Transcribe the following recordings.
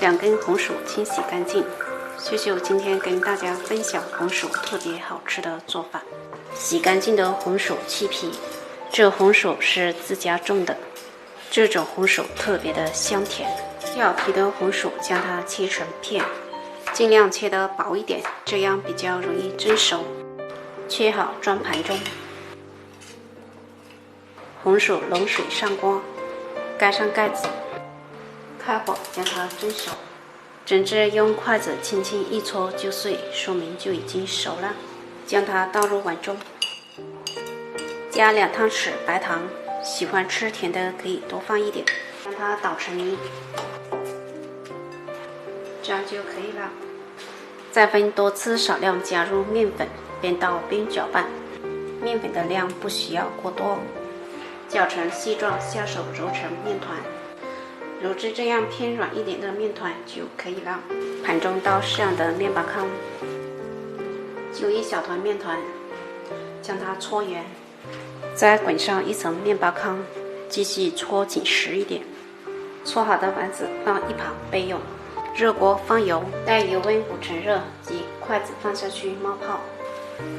2根红薯清洗干净。秀秀今天跟大家分享红薯特别好吃的做法。洗干净的红薯去皮，这红薯是自家种的，这种红薯特别的香甜。掉皮的红薯将它切成片，尽量切得薄一点，这样比较容易蒸熟。切好装盘中。红薯冷水上锅，盖上盖子，开火将它蒸熟。整只用筷子轻轻一搓就碎，说明就已经熟了。将它倒入碗中，加2汤匙白糖，喜欢吃甜的可以多放一点。将它捣成泥，这样就可以了。再分多次少量加入面粉，边倒边搅拌。面粉的量不需要过多，搅成细状，下手揉成面团。揉至这样偏软一点的面团就可以了。盘中倒适量的面包糠，就1小团面团，将它搓圆，再滚上1层面包糠，继续搓紧实一点。搓好的丸子放一旁备用。热锅放油，待油温5成热即筷子放下去冒泡。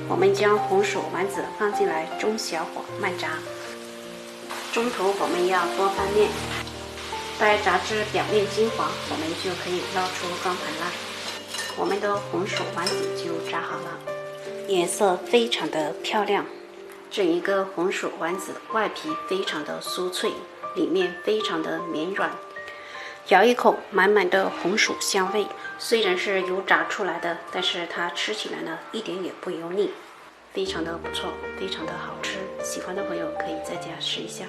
我们将红薯丸子放进来，中小火慢炸。中途我们要多翻面，待炸至表面金黄，我们就可以捞出装盘了。我们的红薯丸子就炸好了，颜色非常的漂亮。整一个红薯丸子外皮非常的酥脆，里面非常的绵软，咬一口满满的红薯香味。虽然是油炸出来的，但是它吃起来呢一点也不油腻，非常的不错，非常的好吃。喜欢的朋友可以在家试一下。